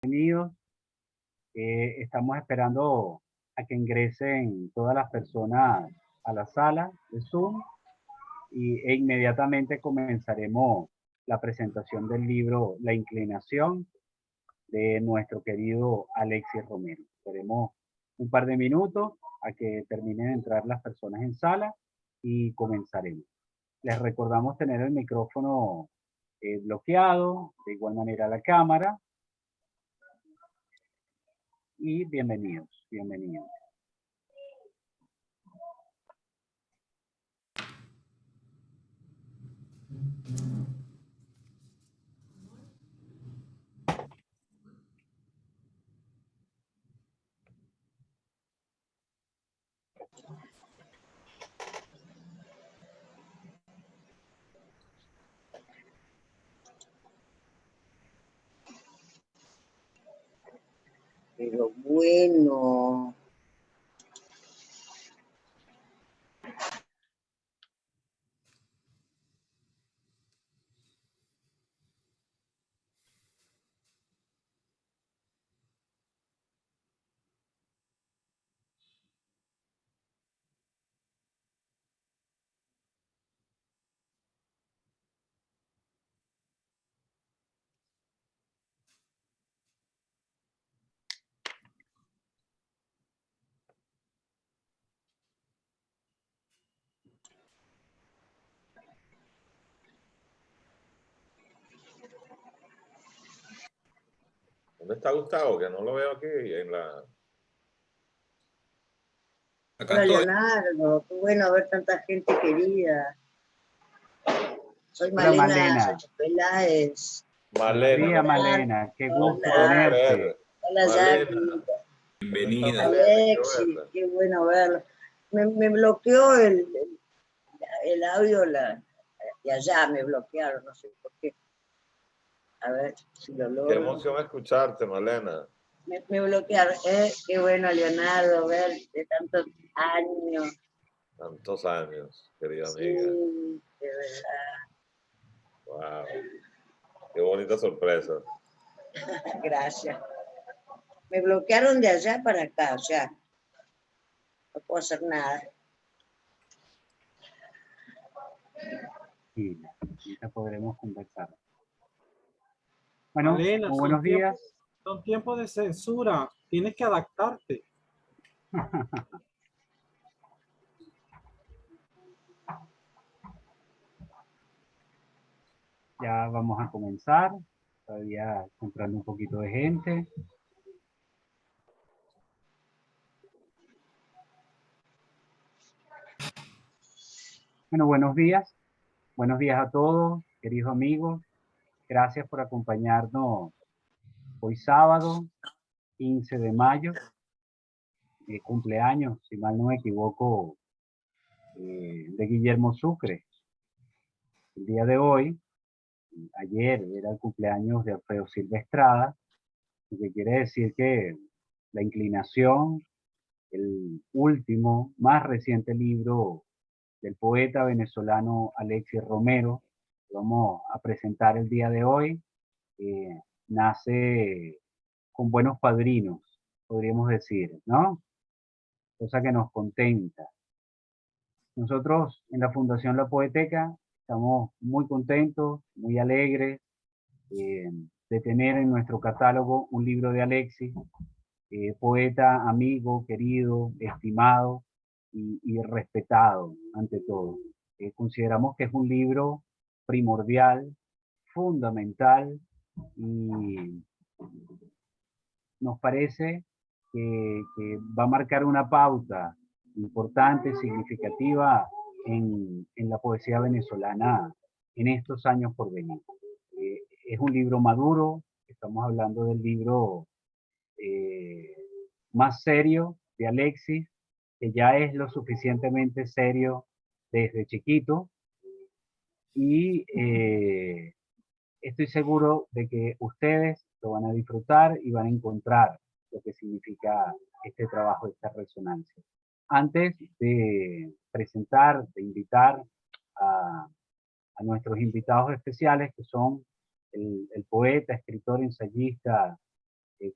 Bienvenidos. Estamos esperando a que ingresen todas las personas a la sala de Zoom e inmediatamente comenzaremos la presentación del libro La Inclinación de nuestro querido Alexis Romero. Esperemos un par de minutos a que terminen de entrar las personas en sala y comenzaremos. Les recordamos tener el micrófono bloqueado, de igual manera la cámara. Y bienvenidos. Pero bueno. ¿Dónde está Gustavo? Que no lo veo aquí en la... Hola, Leonardo, qué bueno ver tanta gente querida. Soy Malena Peláez. Malena, qué gusto tenerte. Hola, Jackie. Bienvenida. Alexis, qué bueno verlo. Me bloqueó el audio de allá, me bloquearon, no sé por qué. A ver si lo logro. Qué emoción escucharte, Malena. Me bloquearon. Qué bueno, Leonardo, ver de tantos años. Tantos años, querida amiga. Sí, de verdad. Wow. Qué bonita sorpresa. Gracias. Me bloquearon de allá para acá, o sea, no puedo hacer nada. Sí, ya podremos conversar. Bueno, Malena, muy buenos días. Son tiempos de censura, tienes que adaptarte. Ya vamos a comenzar. Todavía entrando un poquito de gente. Bueno, buenos días. Buenos días a todos, queridos amigos. Gracias por acompañarnos hoy sábado, 15 de mayo. Cumpleaños, si mal no me equivoco, de Guillermo Sucre. El día de hoy, ayer era el cumpleaños de Alfredo Silva Estrada, lo que quiere decir que La Inclinación, el último, más reciente libro del poeta venezolano Alexis Romero, que vamos a presentar el día de hoy, nace con buenos padrinos, podríamos decir, ¿no? Cosa que nos contenta. Nosotros en la Fundación La Poeteca estamos muy contentos, muy alegres de tener en nuestro catálogo un libro de Alexis, poeta, amigo, querido, estimado y respetado ante todo. Consideramos que es un libro primordial, fundamental y nos parece que va a marcar una pauta importante, significativa en la poesía venezolana en estos años por venir. Es un libro maduro, estamos hablando del libro más serio de Alexis, que ya es lo suficientemente serio desde chiquito, y estoy seguro de que ustedes lo van a disfrutar y van a encontrar lo que significa este trabajo, esta resonancia. Antes de presentar, de invitar a nuestros invitados especiales, que son el poeta, escritor, ensayista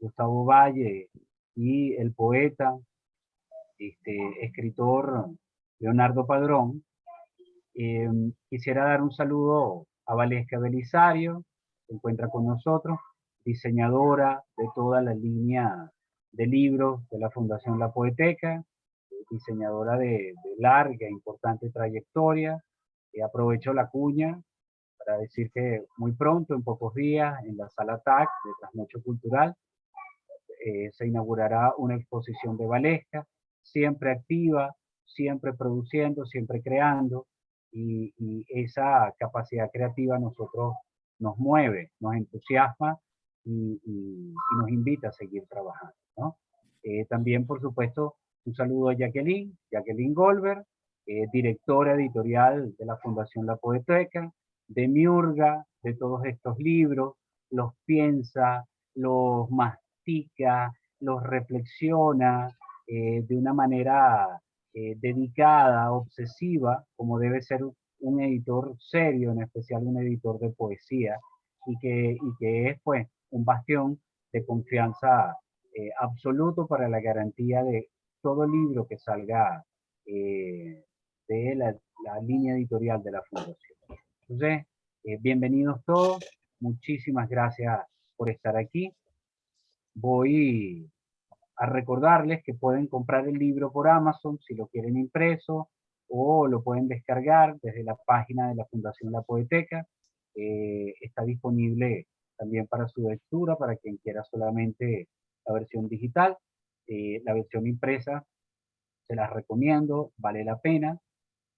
Gustavo Valle y el poeta, escritor Leonardo Padrón, quisiera dar un saludo a Valesca Belisario, que se encuentra con nosotros, diseñadora de toda la línea de libros de la Fundación La Poeteca, diseñadora de larga e importante trayectoria. Aprovecho la cuña para decir que muy pronto, en pocos días, en la Sala TAC de Trasnocho Cultural, se inaugurará una exposición de Valesca, siempre activa, siempre produciendo, siempre creando, y esa capacidad creativa a nosotros nos mueve, nos entusiasma y nos invita a seguir trabajando, ¿no? También, por supuesto, un saludo a Jacqueline Goldberg, directora editorial de la Fundación La Poeteca, de Miurga, de todos estos libros, los piensa, los mastica, los reflexiona de una manera dedicada, obsesiva, como debe ser un editor serio, en especial un editor de poesía, y que es pues un bastión de confianza absoluto para la garantía de todo libro que salga de la línea editorial de la Fundación. Entonces, bienvenidos todos, muchísimas gracias por estar aquí. Voy a recordarles que pueden comprar el libro por Amazon si lo quieren impreso, o lo pueden descargar desde la página de la Fundación La Poeteca. Está disponible también para su lectura, para quien quiera solamente la versión digital. La versión impresa se las recomiendo, vale la pena,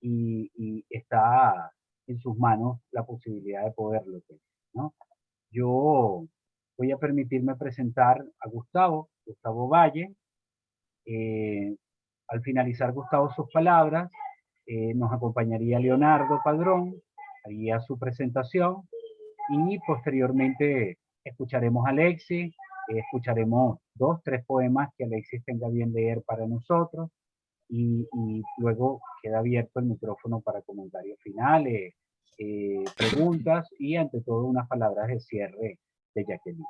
y está en sus manos la posibilidad de poderlo tener, ¿no? Yo voy a permitirme presentar a Gustavo Valle. Al finalizar, Gustavo, sus palabras, nos acompañaría Leonardo Padrón, haría su presentación, y posteriormente escucharemos a Alexis, escucharemos 2, 3 poemas que Alexis tenga bien leer para nosotros, y luego queda abierto el micrófono para comentarios finales, preguntas y ante todo unas palabras de cierre de Jacqueline.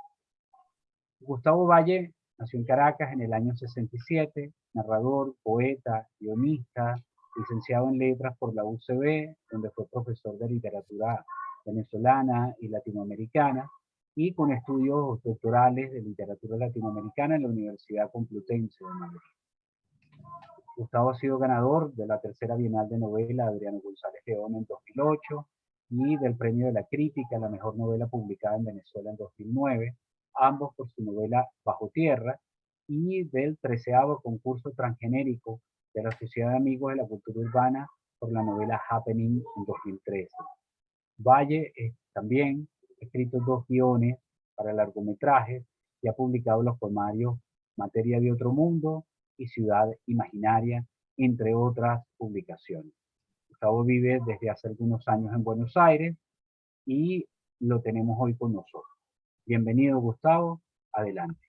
Gustavo Valle nació en Caracas en el año 67, narrador, poeta, guionista, licenciado en letras por la UCB, donde fue profesor de literatura venezolana y latinoamericana, y con estudios doctorales de literatura latinoamericana en la Universidad Complutense de Madrid. Gustavo ha sido ganador de la tercera Bienal de Novela Adriano González León en 2008 y del Premio de la Crítica a la Mejor Novela Publicada en Venezuela en 2009, ambos por su novela Bajo Tierra, y del 13º Concurso Transgenérico de la Sociedad de Amigos de la Cultura Urbana por la novela Happening en 2013. Valle también ha escrito 2 guiones para largometrajes y ha publicado los poemarios Materia de Otro Mundo y Ciudad Imaginaria, entre otras publicaciones. Gustavo vive desde hace algunos años en Buenos Aires y lo tenemos hoy con nosotros. Bienvenido, Gustavo, adelante.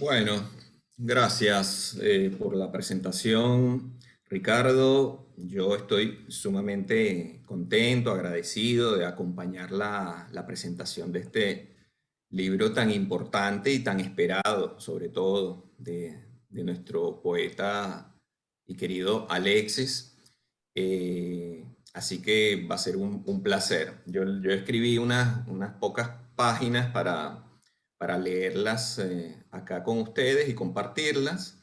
Bueno, gracias por la presentación, Ricardo. Yo estoy sumamente contento, agradecido de acompañar la presentación de este libro tan importante y tan esperado, sobre todo de nuestro poeta y querido Alexis. Así que va a ser un placer. Yo escribí unas pocas páginas para leerlas acá con ustedes y compartirlas.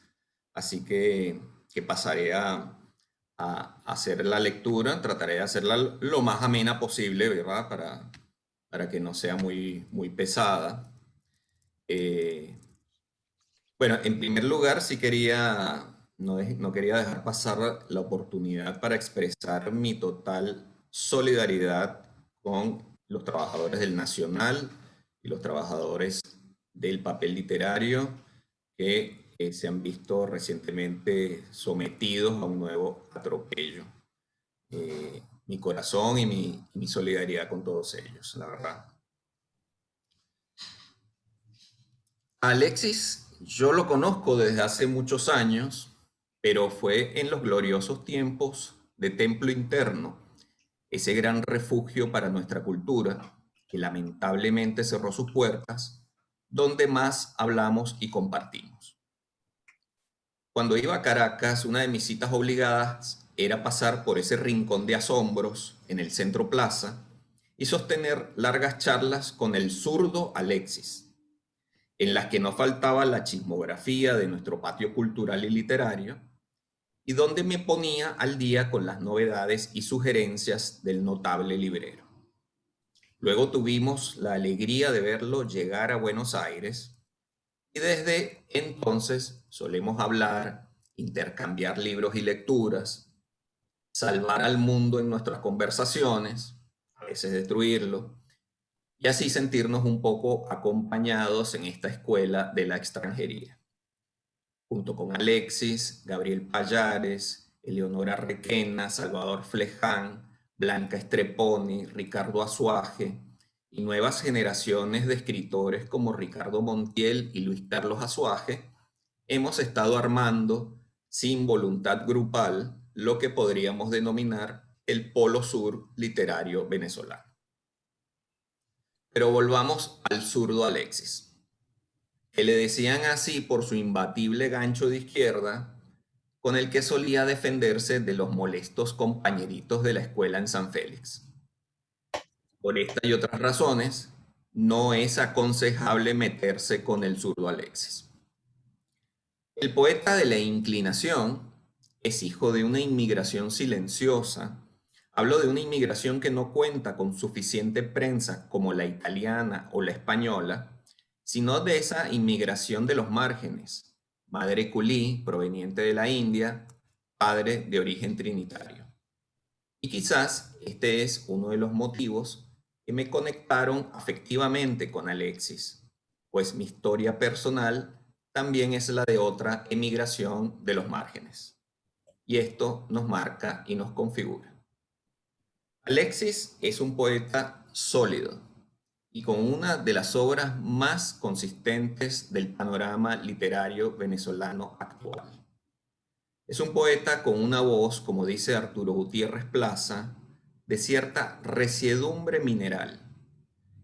Así que pasaré a hacer la lectura. Trataré de hacerla lo más amena posible, ¿verdad? Para que no sea muy pesada. Bueno, en primer lugar, sí no quería dejar pasar la oportunidad para expresar mi total solidaridad con los trabajadores del Nacional y los trabajadores del papel literario que se han visto recientemente sometidos a un nuevo atropello. Mi corazón y mi solidaridad con todos ellos, la verdad. Alexis, yo lo conozco desde hace muchos años, pero fue en los gloriosos tiempos de Templo Interno, ese gran refugio para nuestra cultura, que lamentablemente cerró sus puertas donde más hablamos y compartimos. Cuando iba a Caracas, una de mis citas obligadas era pasar por ese rincón de asombros en el Centro Plaza y sostener largas charlas con el zurdo Alexis, en las que no faltaba la chismografía de nuestro patio cultural y literario, y donde me ponía al día con las novedades y sugerencias del notable librero. Luego tuvimos la alegría de verlo llegar a Buenos Aires, y desde entonces solemos hablar, intercambiar libros y lecturas, salvar al mundo en nuestras conversaciones, a veces destruirlo, y así sentirnos un poco acompañados en esta escuela de la extranjería. Junto con Alexis, Gabriel Pallares, Eleonora Requena, Salvador Fleján, Blanca Streponi, Ricardo Azuaje, y nuevas generaciones de escritores como Ricardo Montiel y Luis Carlos Azuaje, hemos estado armando, sin voluntad grupal, lo que podríamos denominar el Polo Sur literario venezolano. Pero volvamos al zurdo Alexis, que le decían así por su imbatible gancho de izquierda, con el que solía defenderse de los molestos compañeritos de la escuela en San Félix. Por esta y otras razones, no es aconsejable meterse con el zurdo Alexis. El poeta de la inclinación es hijo de una inmigración silenciosa. Hablo de una inmigración que no cuenta con suficiente prensa como la italiana o la española, sino de esa inmigración de los márgenes, madre culí proveniente de la India, padre de origen trinitario. Y quizás este es uno de los motivos que me conectaron afectivamente con Alexis, pues mi historia personal también es la de otra emigración de los márgenes. Y esto nos marca y nos configura. Alexis es un poeta sólido y con una de las obras más consistentes del panorama literario venezolano actual. Es un poeta con una voz, como dice Arturo Gutiérrez Plaza, de cierta resiedumbre mineral.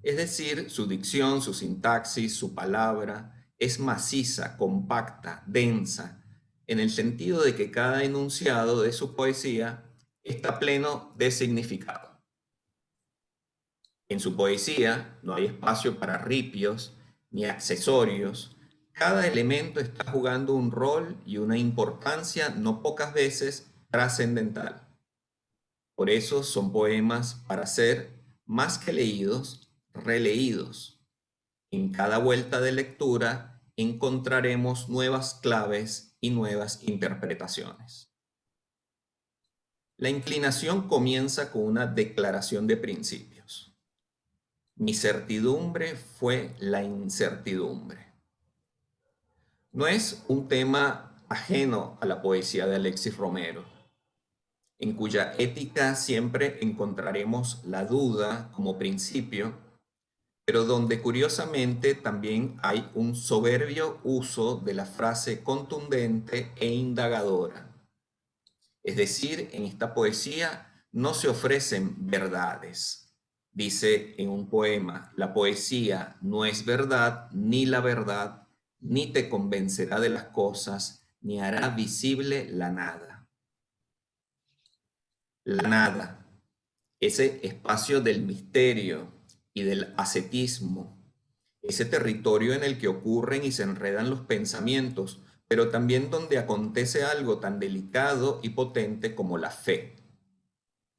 Es decir, su dicción, su sintaxis, su palabra es maciza, compacta, densa, en el sentido de que cada enunciado de su poesía está pleno de significado. En su poesía no hay espacio para ripios ni accesorios. Cada elemento está jugando un rol y una importancia no pocas veces trascendental. Por eso son poemas para ser, más que leídos, releídos. En cada vuelta de lectura encontraremos nuevas claves y nuevas interpretaciones. La inclinación comienza con una declaración de principios. Mi certidumbre fue la incertidumbre. No es un tema ajeno a la poesía de Alexis Romero, en cuya ética siempre encontraremos la duda como principio, pero donde curiosamente también hay un soberbio uso de la frase contundente e indagadora. Es decir, en esta poesía no se ofrecen verdades. Dice en un poema, la poesía no es verdad, ni la verdad, ni te convencerá de las cosas, ni hará visible la nada. La nada, ese espacio del misterio y del ascetismo, ese territorio en el que ocurren y se enredan los pensamientos, pero también donde acontece algo tan delicado y potente como la fe.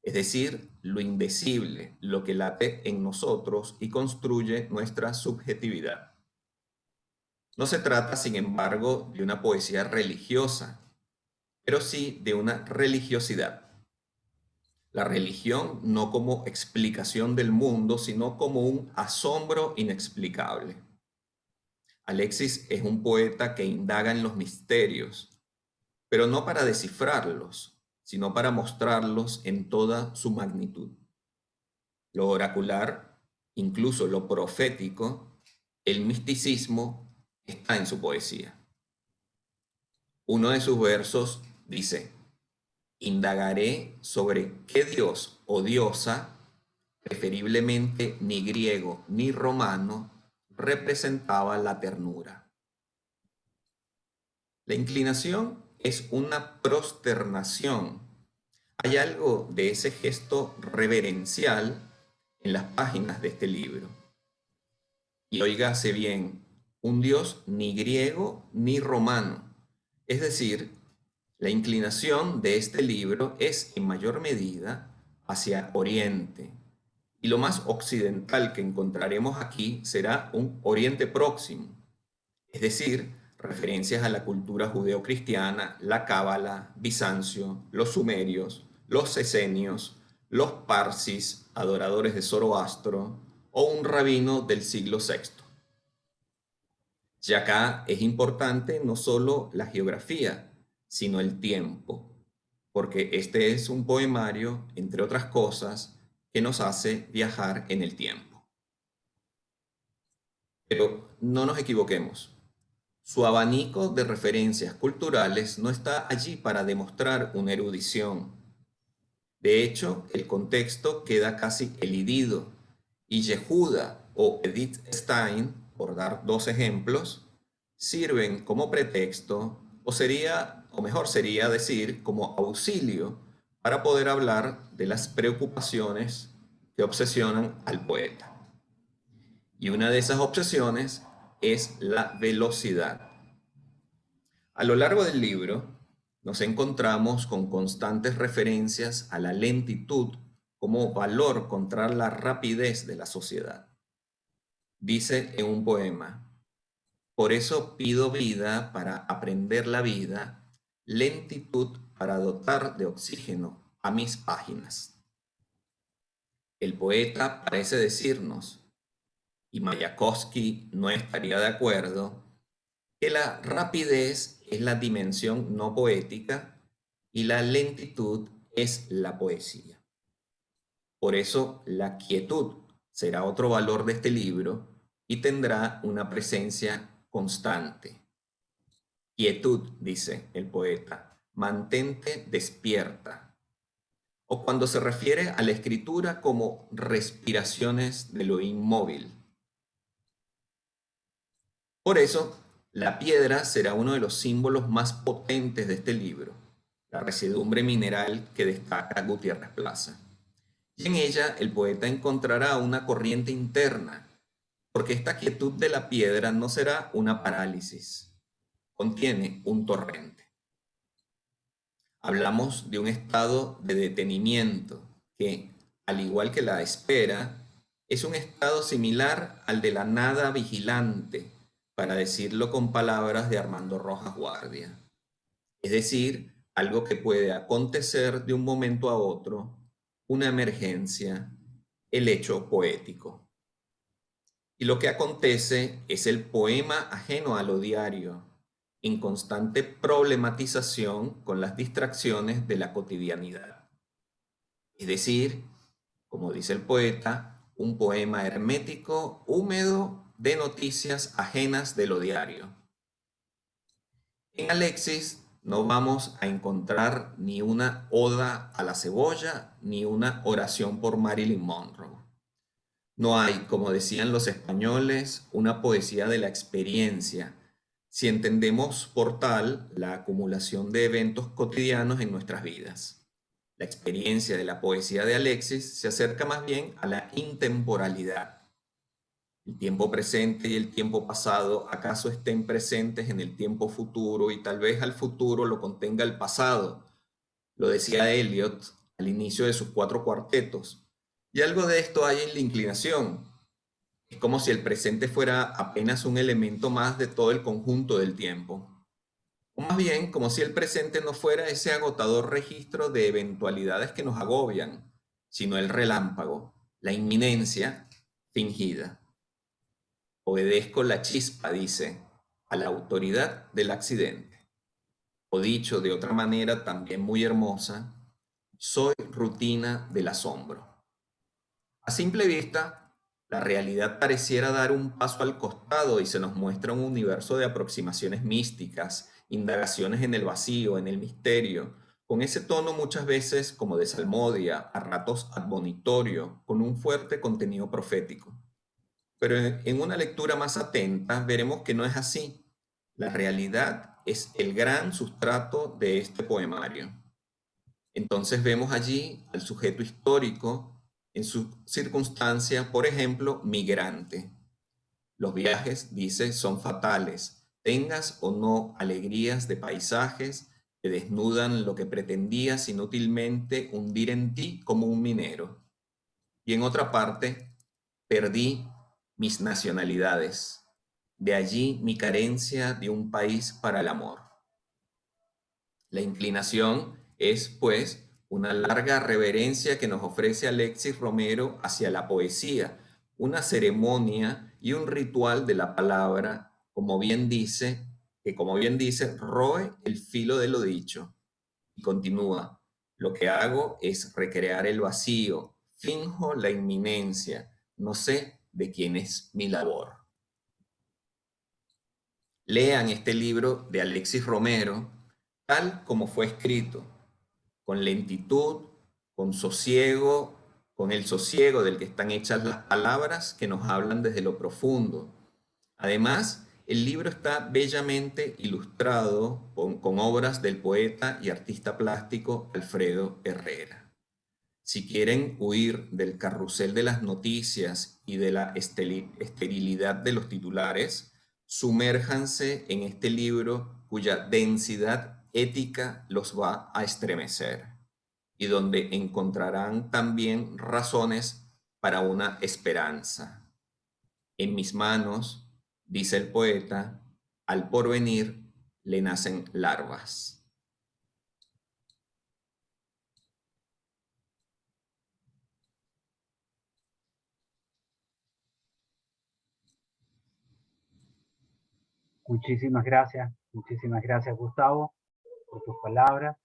Es decir, lo indecible, lo que late en nosotros y construye nuestra subjetividad. No se trata, sin embargo, de una poesía religiosa, pero sí de una religiosidad. La religión no como explicación del mundo, sino como un asombro inexplicable. Alexis es un poeta que indaga en los misterios, pero no para descifrarlos, sino para mostrarlos en toda su magnitud. Lo oracular, incluso lo profético, el misticismo está en su poesía. Uno de sus versos dice: indagaré sobre qué dios o diosa, preferiblemente ni griego ni romano, representaba la ternura. La inclinación es una prosternación. Hay algo de ese gesto reverencial en las páginas de este libro. Y óigase bien, un Dios ni griego ni romano. Es decir, la inclinación de este libro es en mayor medida hacia Oriente. Y lo más occidental que encontraremos aquí será un Oriente Próximo. Es decir, referencias a la cultura judeocristiana, la Cábala, Bizancio, los sumerios, los esenios, los parsis, adoradores de Zoroastro, o un rabino del siglo VI. Y acá es importante no solo la geografía, sino el tiempo, porque este es un poemario, entre otras cosas, que nos hace viajar en el tiempo. Pero no nos equivoquemos. Su abanico de referencias culturales no está allí para demostrar una erudición. De hecho, el contexto queda casi elidido, y Yehuda o Edith Stein, por dar dos ejemplos, sirven como pretexto, o mejor sería decir, como auxilio, para poder hablar de las preocupaciones que obsesionan al poeta. Y una de esas obsesiones es la velocidad. A lo largo del libro nos encontramos con constantes referencias a la lentitud como valor contra la rapidez de la sociedad. Dice en un poema: por eso pido vida para aprender la vida, lentitud para dotar de oxígeno a mis páginas. El poeta parece decirnos, y Mayakovsky no estaría de acuerdo, que la rapidez es la dimensión no poética y la lentitud es la poesía. Por eso la quietud será otro valor de este libro y tendrá una presencia constante. Quietud, dice el poeta, mantente despierta. O cuando se refiere a la escritura como respiraciones de lo inmóvil. Por eso, la piedra será uno de los símbolos más potentes de este libro, la residumbre mineral que destaca Gutiérrez Plaza. Y en ella el poeta encontrará una corriente interna, porque esta quietud de la piedra no será una parálisis, contiene un torrente. Hablamos de un estado de detenimiento que, al igual que la espera, es un estado similar al de la nada vigilante, para decirlo con palabras de Armando Rojas Guardia. Es decir, algo que puede acontecer de un momento a otro, una emergencia, el hecho poético. Y lo que acontece es el poema ajeno a lo diario, en constante problematización con las distracciones de la cotidianidad. Es decir, como dice el poeta, un poema hermético, húmedo, de noticias ajenas de lo diario. En Alexis no vamos a encontrar ni una oda a la cebolla, ni una oración por Marilyn Monroe. No hay, como decían los españoles, una poesía de la experiencia, si entendemos por tal la acumulación de eventos cotidianos en nuestras vidas. La experiencia de la poesía de Alexis se acerca más bien a la intemporalidad. El tiempo presente y el tiempo pasado acaso estén presentes en el tiempo futuro y tal vez al futuro lo contenga el pasado. Lo decía Eliot al inicio de sus 4 cuartetos. Y algo de esto hay en la inclinación. Es como si el presente fuera apenas un elemento más de todo el conjunto del tiempo. O más bien, como si el presente no fuera ese agotador registro de eventualidades que nos agobian, sino el relámpago, la inminencia fingida. Obedezco la chispa, dice, a la autoridad del accidente. O dicho de otra manera también muy hermosa, soy rutina del asombro. A simple vista, la realidad pareciera dar un paso al costado y se nos muestra un universo de aproximaciones místicas, indagaciones en el vacío, en el misterio, con ese tono muchas veces como de salmodia, a ratos admonitorio, con un fuerte contenido profético. Pero en una lectura más atenta veremos que no es así. La realidad es el gran sustrato de este poemario. Entonces vemos allí al sujeto histórico en su circunstancia, por ejemplo, migrante. Los viajes, dice, son fatales. Tengas o no alegrías de paisajes, te desnudan lo que pretendías inútilmente hundir en ti como un minero. Y en otra parte, perdí mis nacionalidades. De allí mi carencia de un país para el amor. La inclinación es, pues, una larga reverencia que nos ofrece Alexis Romero hacia la poesía, una ceremonia y un ritual de la palabra, como bien dice, roe el filo de lo dicho. Y continúa, lo que hago es recrear el vacío, finjo la inminencia, no sé de quién es mi labor. Lean este libro de Alexis Romero, tal como fue escrito, con lentitud, con sosiego, con el sosiego del que están hechas las palabras que nos hablan desde lo profundo. Además, el libro está bellamente ilustrado con obras del poeta y artista plástico Alfredo Herrera. Si quieren huir del carrusel de las noticias y de la esterilidad de los titulares, sumérjanse en este libro cuya densidad ética los va a estremecer y donde encontrarán también razones para una esperanza. En mis manos, dice el poeta, al porvenir le nacen larvas. Muchísimas gracias Gustavo por tus palabras.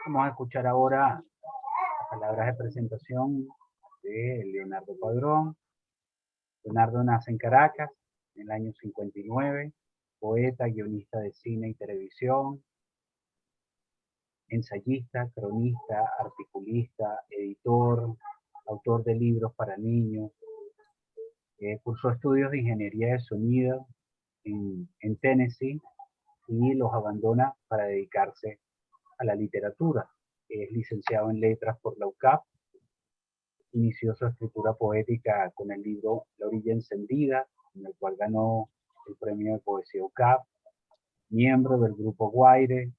Vamos a escuchar ahora las palabras de presentación de Leonardo Padrón. Leonardo nace en Caracas en el año 59, poeta, guionista de cine y televisión, ensayista, cronista, articulista, editor, autor de libros para niños. Cursó estudios de ingeniería de sonido en Tennessee y los abandona para dedicarse a la literatura. Es licenciado en letras por la UCAP. Inició su escritura poética con el libro La orilla encendida, en el cual ganó el premio de poesía UCAP. Miembro del grupo Guaire,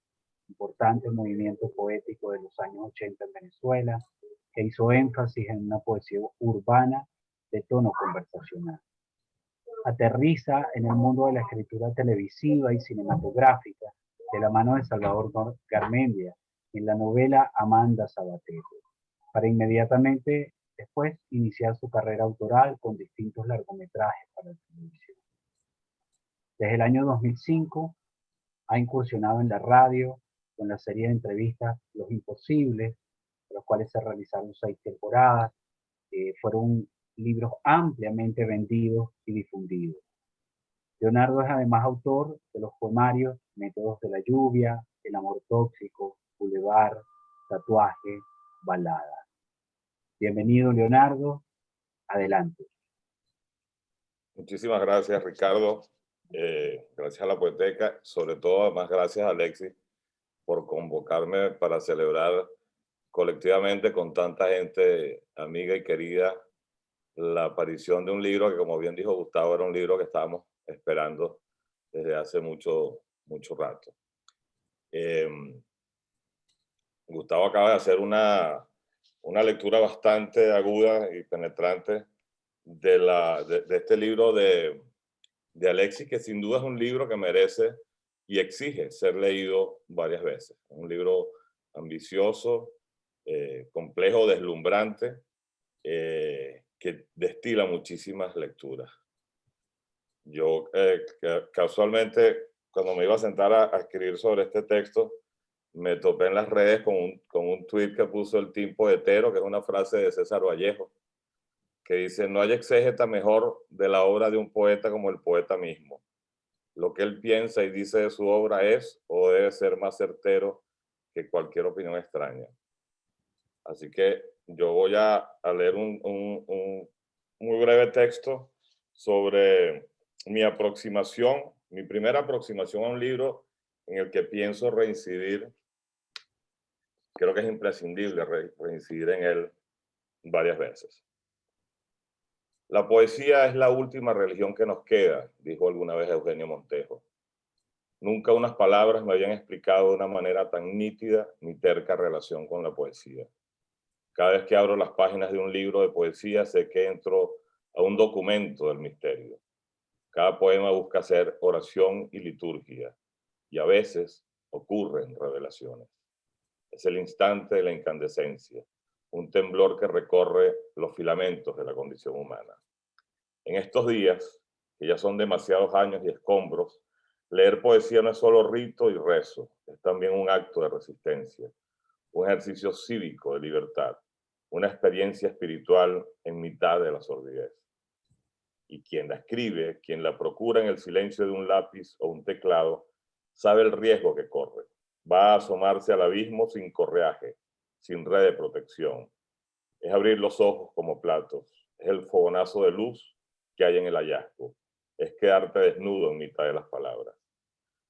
importante movimiento poético de los años 80 en Venezuela, que hizo énfasis en una poesía urbana de tono conversacional. Aterriza en el mundo de la escritura televisiva y cinematográfica de la mano de Salvador Garmendia en la novela Amanda Sabater, para inmediatamente después iniciar su carrera autoral con distintos largometrajes para la televisión. Desde el año 2005 ha incursionado en la radio con la serie de entrevistas Los Imposibles, de los cuales se realizaron 6 temporadas. Fueron libros ampliamente vendidos y difundidos. Leonardo es además autor de los poemarios Métodos de la lluvia, El amor tóxico, Boulevard, Tatuaje, Balada. Bienvenido, Leonardo. Adelante. Muchísimas gracias, Ricardo. Gracias a la Poeteca, sobre todo, además, gracias a Alexis por convocarme para celebrar colectivamente con tanta gente amiga y querida la aparición de un libro que, como bien dijo Gustavo, era un libro que estábamos esperando desde hace mucho rato. Gustavo acaba de hacer una lectura bastante aguda y penetrante de este libro de Alexis, que sin duda es un libro que merece y exige ser leído varias veces. Es un libro ambicioso, complejo, deslumbrante, que destila muchísimas lecturas. Yo casualmente, cuando me iba a sentar a escribir sobre este texto, me topé en las redes con un tuit que puso el Team Poetero, que es una frase de César Vallejo, que dice: no hay exégeta mejor de la obra de un poeta como el poeta mismo. Lo que él piensa y dice de su obra es o debe ser más certero que cualquier opinión extraña. Así que yo voy a leer un muy breve texto sobre mi aproximación, mi primera aproximación a un libro en el que pienso reincidir. Creo que es imprescindible reincidir en él varias veces. La poesía es la última religión que nos queda, dijo alguna vez Eugenio Montejo. Nunca unas palabras me habían explicado de una manera tan nítida mi terca relación con la poesía. Cada vez que abro las páginas de un libro de poesía sé que entro a un documento del misterio. Cada poema busca ser oración y liturgia, y a veces ocurren revelaciones. Es el instante de la incandescencia, un temblor que recorre los filamentos de la condición humana. En estos días, que ya son demasiados años y escombros, leer poesía no es solo rito y rezo, es también un acto de resistencia, un ejercicio cívico de libertad, una experiencia espiritual en mitad de la sordidez. Y quien la escribe, quien la procura en el silencio de un lápiz o un teclado, sabe el riesgo que corre. Va a asomarse al abismo sin correaje, sin red de protección. Es abrir los ojos como platos, es el fogonazo de luz que hay en el hallazgo, es quedarte desnudo en mitad de las palabras.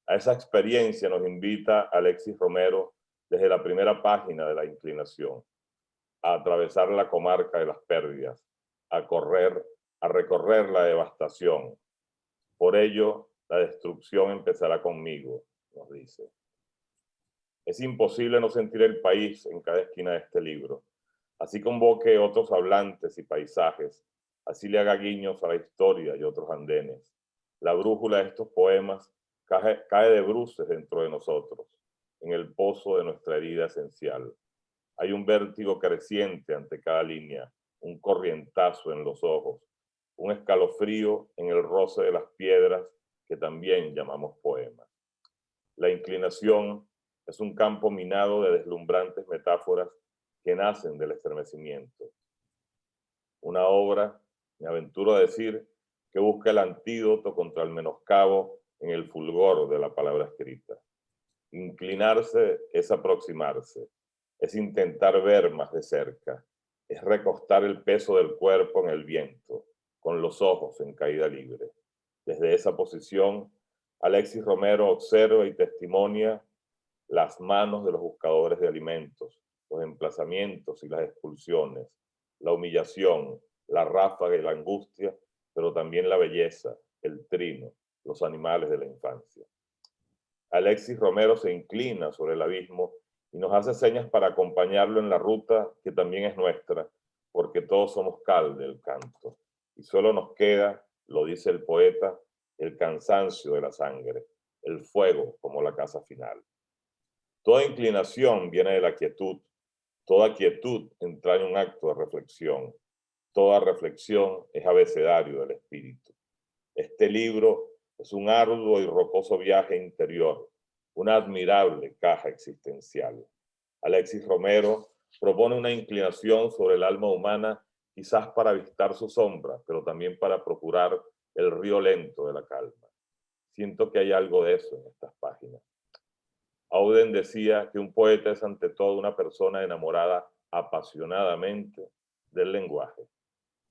A esa experiencia nos invita Alexis Romero desde la primera página de La Inclinación, a atravesar la comarca de las pérdidas, a recorrer la devastación. Por ello, la destrucción empezará conmigo, nos dice. Es imposible no sentir el país en cada esquina de este libro. Así convoque otros hablantes y paisajes, así le haga guiños a la historia y otros andenes. La brújula de estos poemas cae de bruces dentro de nosotros, en el pozo de nuestra herida esencial. Hay un vértigo creciente ante cada línea, un corrientazo en los ojos, un escalofrío en el roce de las piedras que también llamamos poemas. La inclinación es un campo minado de deslumbrantes metáforas que nacen del estremecimiento. Una obra, me aventuro a decir, que busca el antídoto contra el menoscabo en el fulgor de la palabra escrita. Inclinarse es aproximarse, es intentar ver más de cerca, es recostar el peso del cuerpo en el viento, con los ojos en caída libre. Desde esa posición, Alexis Romero observa y testimonia las manos de los buscadores de alimentos, los emplazamientos y las expulsiones, la humillación, la ráfaga y la angustia, pero también la belleza, el trino, los animales de la infancia. Alexis Romero se inclina sobre el abismo y nos hace señas para acompañarlo en la ruta que también es nuestra, porque todos somos cal del canto. Y solo nos queda, lo dice el poeta, el cansancio de la sangre, el fuego como la casa final. Toda inclinación viene de la quietud, toda quietud entraña un acto de reflexión, toda reflexión es abecedario del espíritu. Este libro es un arduo y rocoso viaje interior, una admirable caja existencial. Alexis Romero propone una inclinación sobre el alma humana, quizás para avistar su sombra, pero también para procurar el río lento de la calma. Siento que hay algo de eso en estas páginas. Auden decía que un poeta es ante todo una persona enamorada apasionadamente del lenguaje.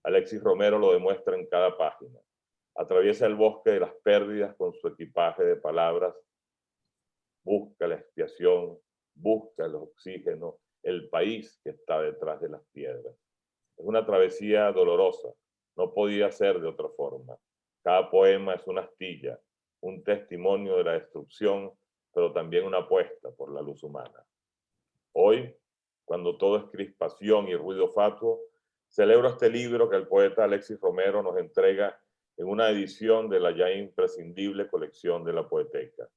Alexis Romero lo demuestra en cada página. Atraviesa el bosque de las pérdidas con su equipaje de palabras, busca la expiación, busca el oxígeno, el país que está detrás de las piedras. Es una travesía dolorosa, no podía ser de otra forma. Cada poema es una astilla, un testimonio de la destrucción, pero también una apuesta por la luz humana. Hoy, cuando todo es crispación y ruido fatuo, celebro este libro que el poeta Alexis Romero nos entrega en una edición de la ya imprescindible colección de la Poeteca.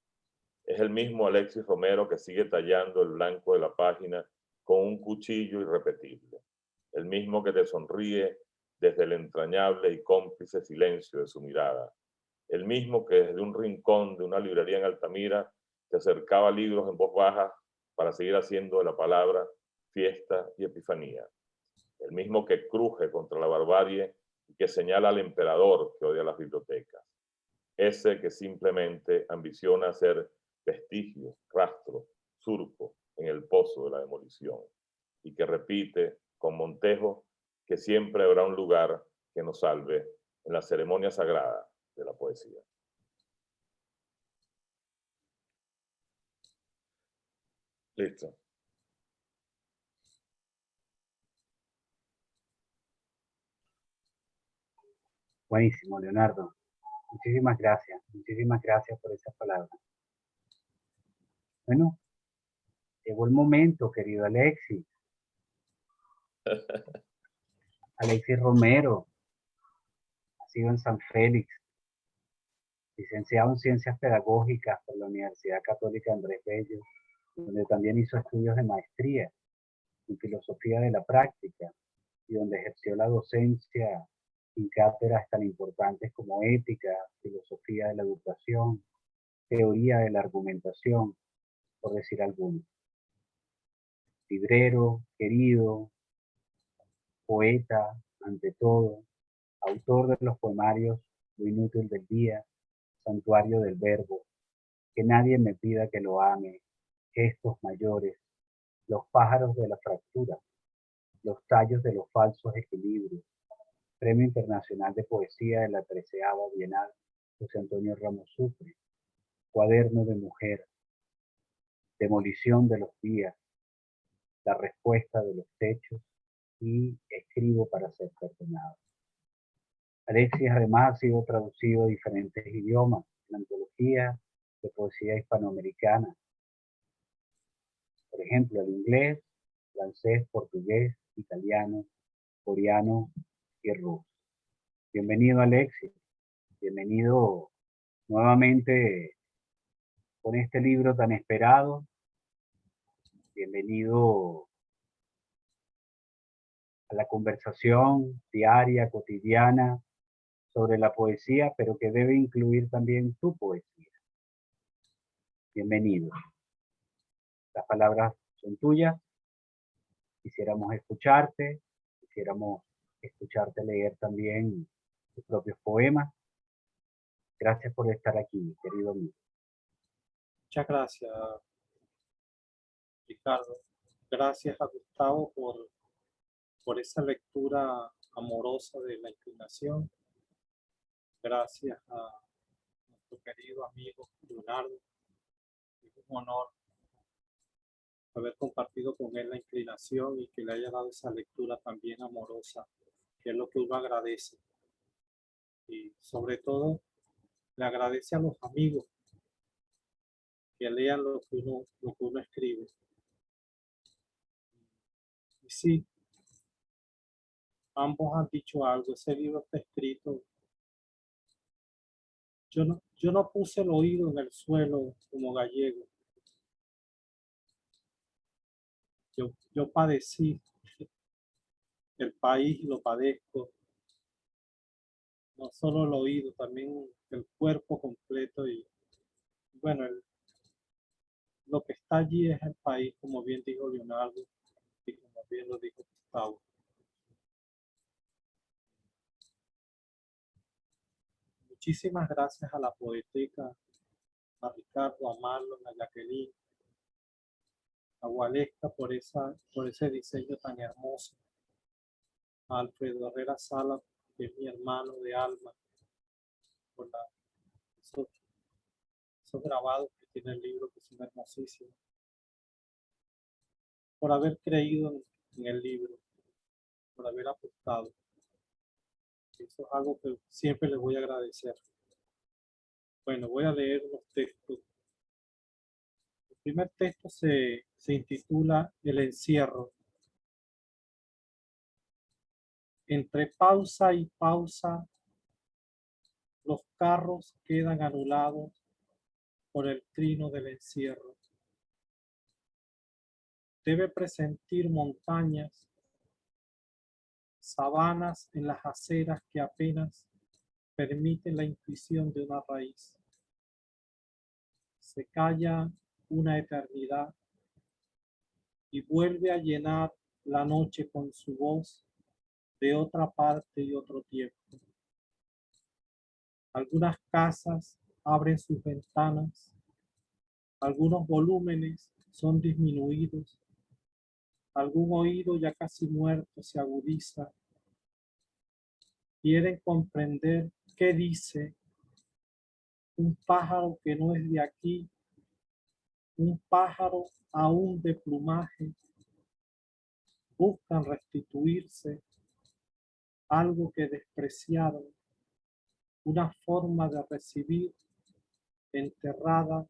Es el mismo Alexis Romero que sigue tallando el blanco de la página con un cuchillo irrepetible. El mismo que te sonríe desde el entrañable y cómplice silencio de su mirada. El mismo que desde un rincón de una librería en Altamira te acercaba libros en voz baja para seguir haciendo de la palabra fiesta y epifanía. El mismo que cruje contra la barbarie y que señala al emperador que odia las bibliotecas. Ese que simplemente ambiciona ser vestigio, rastro, surco en el pozo de la demolición. Y que repite con Montejo que siempre habrá un lugar que nos salve en la ceremonia sagrada de la poesía. Listo. Buenísimo, Leonardo. Muchísimas gracias. Muchísimas gracias por esas palabras. Bueno, llegó el momento, querido Alexis. Alexis Romero, nacido en San Félix, licenciado en Ciencias Pedagógicas por la Universidad Católica Andrés Bello, donde también hizo estudios de maestría en Filosofía de la Práctica y donde ejerció la docencia en cátedras tan importantes como Ética, Filosofía de la Educación, Teoría de la Argumentación, por decir algunos. Librero, querido, poeta, ante todo, autor de los poemarios Lo inútil del día, Santuario del Verbo, Que nadie me pida que lo ame, Gestos mayores, Los pájaros de la fractura, Los tallos de los falsos equilibrios, Premio Internacional de Poesía de la 13ª Bienal José Antonio Ramos Sucre, Cuaderno de Mujer, Demolición de los días, La respuesta de los techos y Escribo para ser perdonado. Alexis además ha sido traducido a diferentes idiomas, en antologías de poesía hispanoamericana, por ejemplo, al inglés, francés, portugués, italiano, coreano y ruso. Bienvenido, Alexis. Bienvenido nuevamente con este libro tan esperado. Bienvenido a la conversación diaria, cotidiana, sobre la poesía, pero que debe incluir también tu poesía. Bienvenido. Las palabras son tuyas. Quisiéramos escucharte leer también tus propios poemas. Gracias por estar aquí, querido amigo. Muchas gracias, Ricardo. Gracias a Gustavo por esa lectura amorosa de la inclinación. Gracias a nuestro querido amigo Leonardo. Es un honor haber compartido con él la inclinación y que le haya dado esa lectura también amorosa, que es lo que uno agradece. Y sobre todo, le agradece a los amigos que lean lo que uno escribe. Y sí, ambos han dicho algo. Ese libro está escrito. Yo no puse el oído en el suelo como gallego. Yo padecí el país y lo padezco. No solo el oído, también el cuerpo completo. Y bueno, lo que está allí es el país, como bien dijo Leonardo y como bien lo dijo Gustavo. Muchísimas gracias a la Poeteca, a Ricardo, a Marlon, a Jacqueline, a Gualesca por ese diseño tan hermoso, a Alfredo Herrera Sala, que es mi hermano de alma, por esos grabados que tiene el libro, que son hermosísimos, por haber creído en el libro, por haber apostado. Eso es algo que siempre les voy a agradecer. Bueno, voy a leer los textos. El primer texto se intitula El encierro. Entre pausa y pausa, los carros quedan anulados por el trino del encierro. Debe presentir montañas, sabanas en las aceras que apenas permiten la intuición de una raíz. Se calla una eternidad y vuelve a llenar la noche con su voz de otra parte y otro tiempo. Algunas casas abren sus ventanas, algunos volúmenes son disminuidos, algún oído ya casi muerto se agudiza, quieren comprender qué dice un pájaro que no es de aquí, un pájaro aún de plumaje, buscan restituirse algo que despreciaron, una forma de recibir enterrada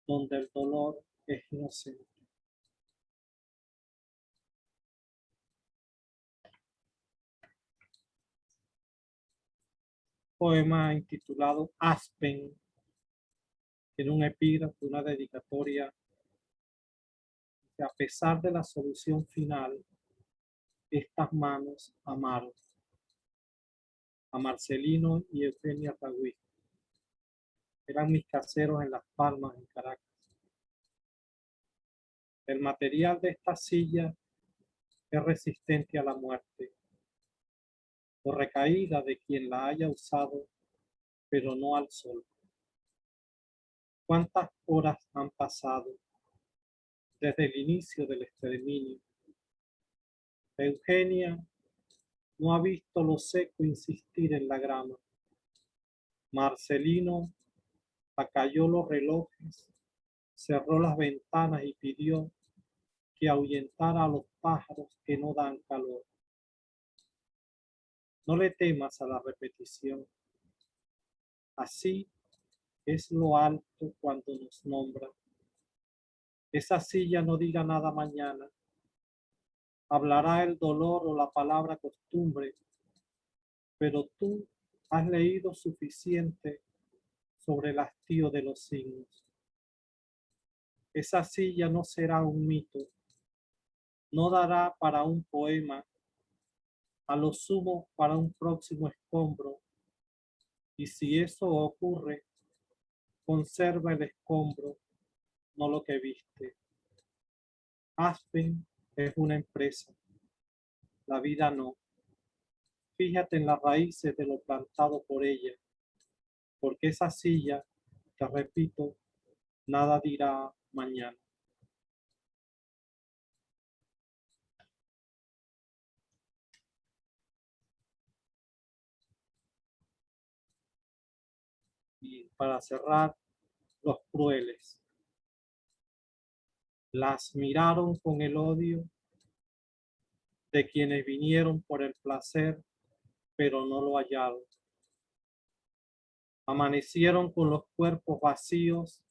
donde el dolor es inocente. Poema intitulado Aspen, tiene un epígrafe, una dedicatoria, que a pesar de la solución final, estas manos amaron a Marcelino y Eugenia Tagüí. Eran mis caseros en Las Palmas, en Caracas. El material de esta silla es resistente a la muerte o recaída de quien la haya usado, pero no al sol. ¿Cuántas horas han pasado desde el inicio del exterminio? Eugenia no ha visto lo seco insistir en la grama. Marcelino acalló los relojes, cerró las ventanas y pidió que ahuyentara a los pájaros que no dan calor. No le temas a la repetición. Así es lo alto cuando nos nombra. Esa silla no diga nada mañana. Hablará el dolor o la palabra costumbre, pero tú has leído suficiente sobre el hastío de los signos. Esa silla no será un mito, no dará para un poema, a lo sumo para un próximo escombro, y si eso ocurre, conserva el escombro, no lo que viste. Aspen es una empresa, la vida no. Fíjate en las raíces de lo plantado por ella, porque esa silla, te repito, nada dirá mañana. Y para cerrar, los crueles. Las miraron con el odio de quienes vinieron por el placer, pero no lo hallaron. Amanecieron con los cuerpos vacíos,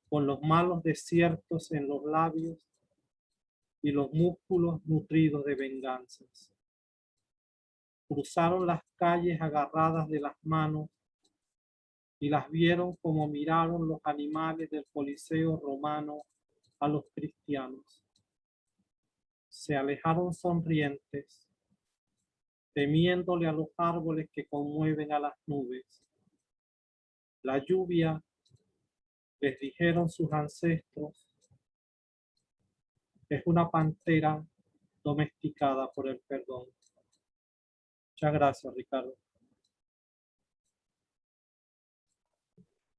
con los malos desiertos en los labios y los músculos nutridos de venganzas. Cruzaron las calles agarradas de las manos y las vieron como miraron los animales del Coliseo romano a los cristianos. Se alejaron sonrientes, temiéndole a los árboles que conmueven a las nubes. La lluvia, les dijeron sus ancestros, es una pantera domesticada por el perdón. Muchas gracias, Ricardo.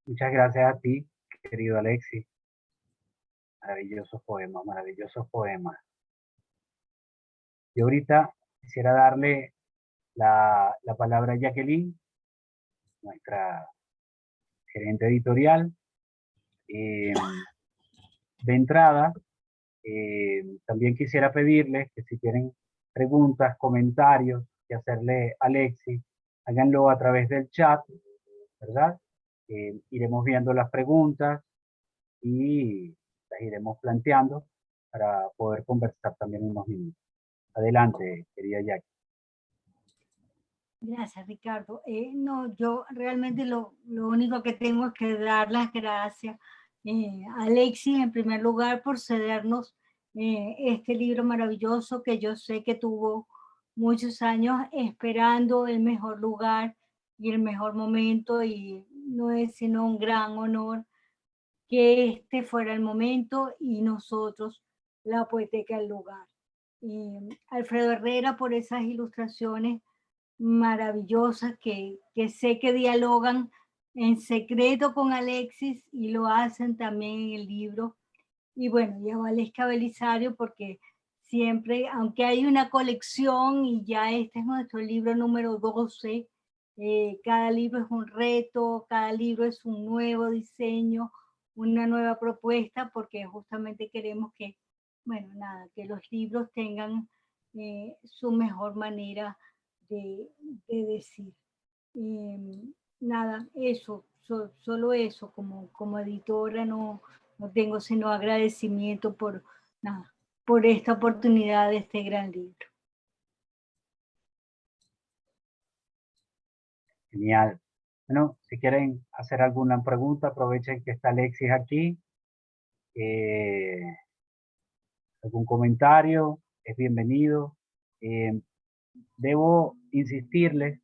Muchas gracias a ti, querido Alexis. Maravillosos poemas, maravillosos poemas. Y ahorita quisiera darle la palabra a Jacqueline, nuestra gerente editorial. De entrada, también quisiera pedirles que si tienen preguntas, comentarios que hacerle a Alexis, háganlo a través del chat, ¿verdad? Iremos viendo las preguntas y las iremos planteando para poder conversar también unos minutos. Adelante, querida Jackie. Gracias, Ricardo. No, yo realmente lo único que tengo es que dar las gracias a Alexis, en primer lugar, por cedernos este libro maravilloso que yo sé que tuvo muchos años esperando el mejor lugar y el mejor momento, y no es sino un gran honor que este fuera el momento y nosotros la Poeteca el lugar. Alfredo Herrera por esas ilustraciones maravillosas que sé que dialogan en secreto con Alexis y lo hacen también en el libro. Y bueno, y a Valesca Belisario porque siempre, aunque hay una colección y ya este es nuestro libro número 12, cada libro es un reto, cada libro es un nuevo diseño, una nueva propuesta, porque justamente queremos que, bueno, nada, que los libros tengan su mejor manera de decir. Nada, eso, solo eso, como editora no tengo sino agradecimiento por, nada, por esta oportunidad de este gran libro. Genial. Bueno, si quieren hacer alguna pregunta, aprovechen que está Alexis aquí. Algún comentario es bienvenido. Debo insistirles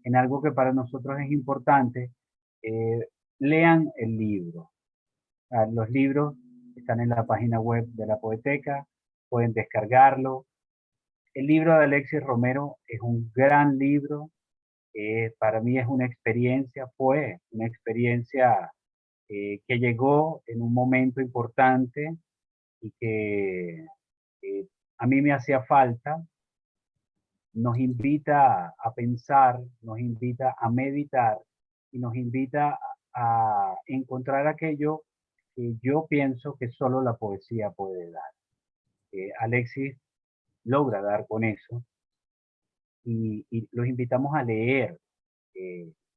en algo que para nosotros es importante. Lean el libro. Los libros están en la página web de la Poeteca, pueden descargarlo. El libro de Alexis Romero es un gran libro. Para mí es una experiencia, fue una experiencia que llegó en un momento importante y que a mí me hacía falta. Nos invita a pensar, nos invita a meditar y nos invita a encontrar aquello que yo pienso que solo la poesía puede dar. Alexis logra dar con eso y los invitamos a leer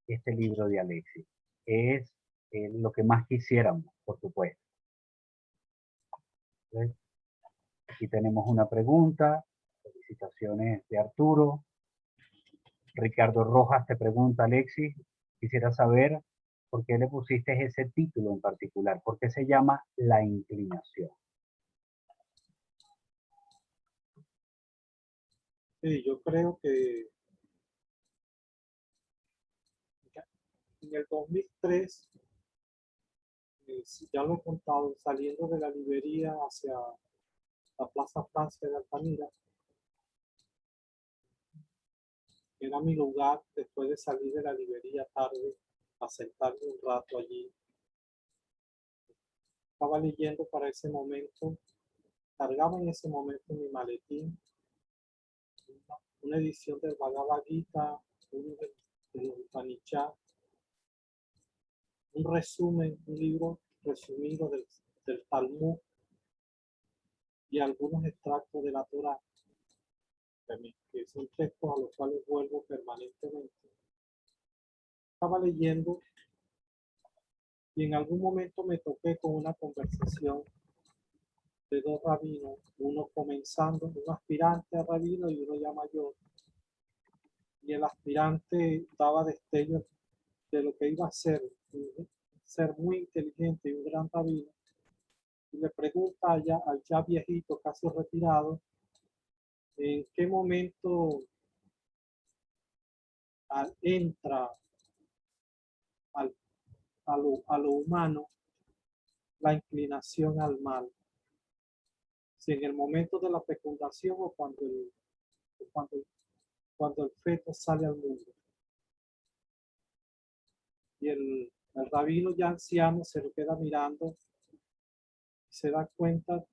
este libro de Alexis. Es lo que más quisiéramos, por supuesto. Entonces, aquí tenemos una pregunta. Felicitaciones de Arturo. Ricardo Rojas te pregunta, Alexis, quisiera saber por qué le pusiste ese título en particular, por qué se llama La Inclinación. Sí, yo creo que en el 2003, ya lo he contado, saliendo de la librería hacia la Plaza Francia de Altamira, era mi lugar después de salir de la librería tarde, a sentarme un rato allí. Estaba leyendo para ese momento, cargaba en ese momento en mi maletín una edición del Bhagavad Gita, uno de los Upanishad, un resumen, un libro resumido del Talmud y algunos extractos de la Torah, que son textos a los cuales vuelvo permanentemente. Estaba leyendo y en algún momento me topé con una conversación de dos rabinos, uno comenzando, un aspirante a rabino y uno ya mayor. Y el aspirante daba destellos de lo que iba a ser muy inteligente y un gran rabino. Y le pregunta al ya viejito, casi retirado, en qué momento entra a lo humano la inclinación al mal. Si en el momento de la fecundación o cuando el feto sale al mundo. Y el rabino ya anciano se lo queda mirando y se da cuenta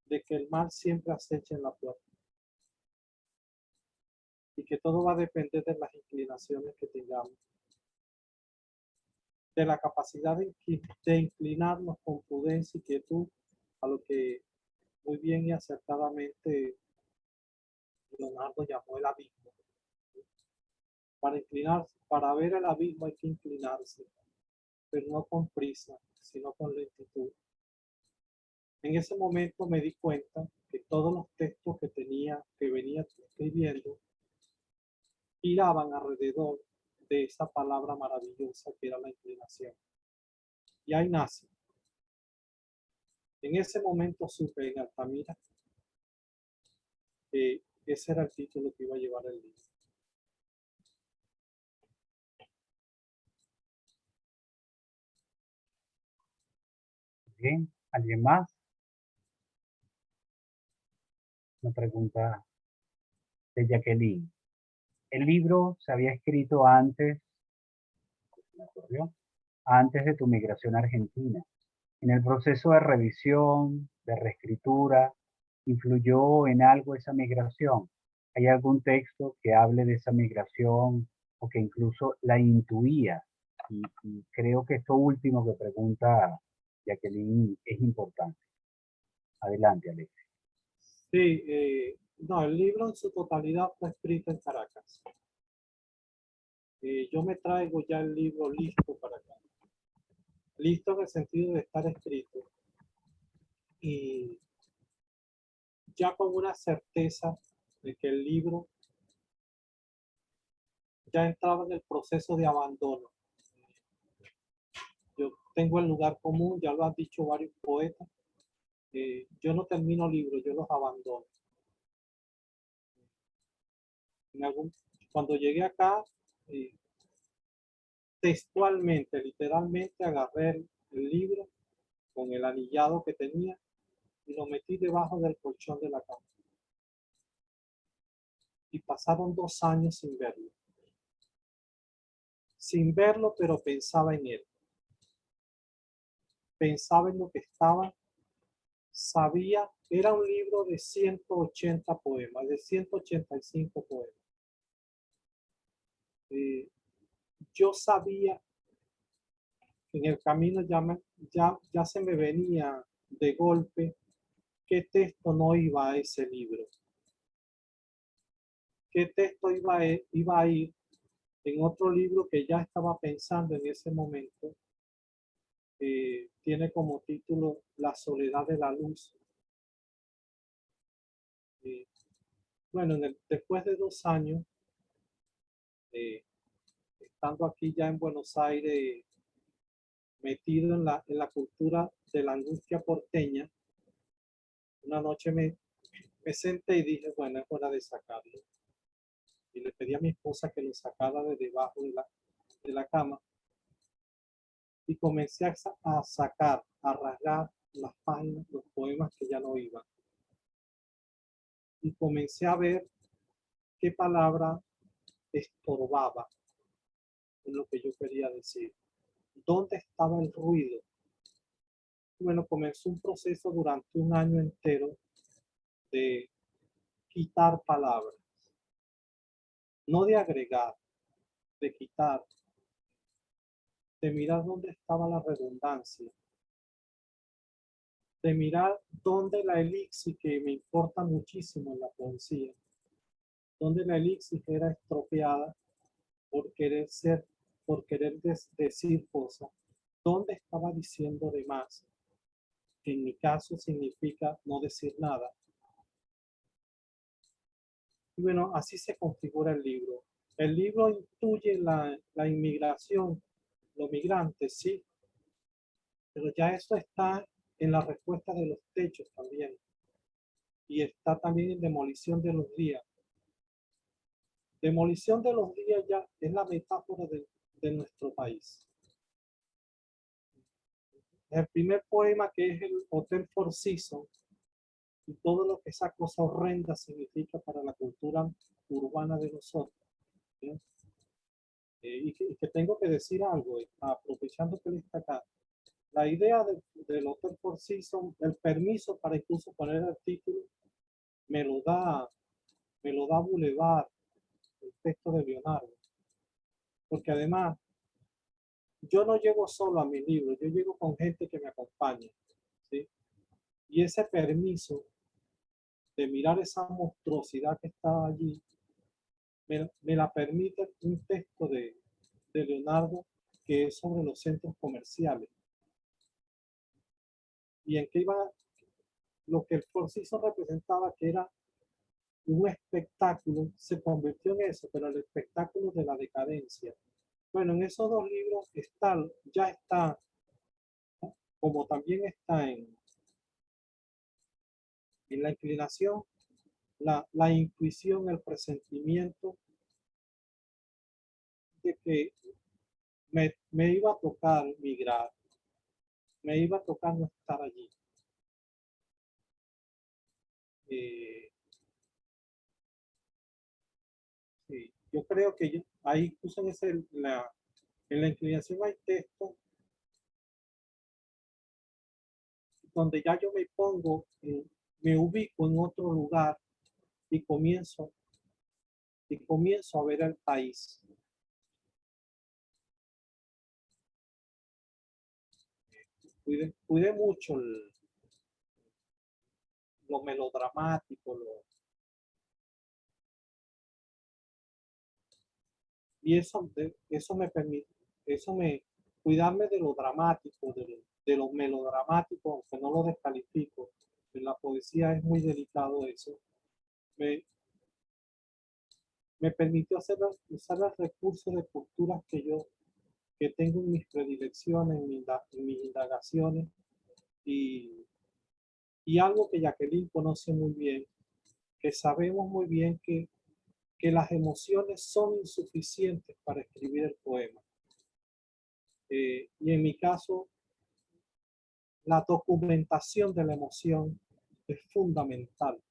de que el mal siempre acecha en la puerta y que todo va a depender de las inclinaciones que tengamos, de la capacidad de inclinarnos con prudencia y quietud a lo que muy bien y acertadamente Leonardo llamó el abismo. Para ver el abismo hay que inclinarse, pero no con prisa, sino con lentitud. En ese momento me di cuenta que todos los textos que venía escribiendo, giraban alrededor de esa palabra maravillosa que era la inclinación. Y ahí nace. En ese momento supe en Altamira que ese era el título que iba a llevar el libro. Bien, ¿alguien más? Una pregunta de Jacqueline. El libro se había escrito antes, me ocurrió, antes de tu migración a Argentina. En el proceso de revisión, de reescritura, ¿Influyó en algo esa migración? ¿Hay algún texto que hable de esa migración o que incluso la intuía? Y creo que esto último que pregunta Jacqueline es importante. Adelante, Alex. Sí, no, el libro en su totalidad fue escrito en Caracas. Yo me traigo ya el libro listo para acá. Listo en el sentido de estar escrito. Y ya con una certeza de que el libro ya entraba en el proceso de abandono. Yo tengo el lugar común, ya lo han dicho varios poetas. Yo no termino libros, yo los abandono. Cuando llegué acá, textualmente, literalmente agarré el libro con el anillado que tenía y lo metí debajo del colchón de la cama. Y pasaron 2 años sin verlo. Sin verlo, pero pensaba en él. Pensaba en lo que estaba, sabía, era un libro de 180 poemas, de 185 poemas. Yo sabía que en el camino ya se me venía de golpe qué texto no iba a ese libro. ¿Qué texto iba a ir en otro libro que ya estaba pensando en ese momento? Tiene como título La soledad de la luz. Bueno, después de 2 años, estando aquí ya en Buenos Aires, metido en la cultura de la angustia porteña, una noche me senté y dije, bueno, es hora de sacarlo. Y le pedí a mi esposa que lo sacara de debajo de la cama. Y comencé a sacar, a rasgar las páginas, los poemas que ya no iban. Y comencé a ver qué palabra estorbaba en lo que yo quería decir. ¿Dónde estaba el ruido? Bueno, comenzó un proceso durante 1 año entero de quitar palabras. No de agregar, de quitar. De mirar dónde estaba la redundancia. De mirar dónde la elixir, que me importa muchísimo en la poesía, dónde la elixir era estropeada por querer decir cosas, dónde estaba diciendo de más, que en mi caso significa no decir nada. Y bueno, así se configura el libro. El libro intuye la inmigración, los migrantes, sí, pero ya eso está en la respuesta de los techos también. Y está también en demolición de los días. Demolición de los días ya es la metáfora de nuestro país. El primer poema, que es el Hotel Four Seasons, y todo lo que esa cosa horrenda significa para la cultura urbana de nosotros. ¿Sí? Y que tengo que decir algo, aprovechando que él está acá. La idea del Hotel Four Seasons, el permiso para incluso poner el título, me lo da Boulevard, el texto de Leonardo. Porque además, yo no llego solo a mi libro, yo llego con gente que me acompaña. ¿Sí? Y ese permiso de mirar esa monstruosidad que está allí, me la permite un texto de Leonardo que es sobre los centros comerciales. Y en que iba lo que el Four Seasons representaba, que era un espectáculo, se convirtió en eso, pero el espectáculo de la decadencia. Bueno, en esos 2 libros ya está, como también está en la inclinación, la intuición, el presentimiento de que me iba a tocar migrar, me iba a tocar no estar allí. Sí, yo creo que ahí incluso en la inclinación hay textos donde ya yo me pongo me ubico en otro lugar y comienzo a ver el país. Cuidé mucho lo melodramático, y eso me permite, cuidarme de lo dramático, de lo melodramático, aunque no lo descalifico. En la poesía es muy delicado eso. Me permitió usar los recursos de culturas que tengo en mis predilecciones, en mis indagaciones, y algo que Jacqueline conoce muy bien, que sabemos muy bien que las emociones son insuficientes para escribir el poema. Y en mi caso, la documentación de la emoción es fundamental.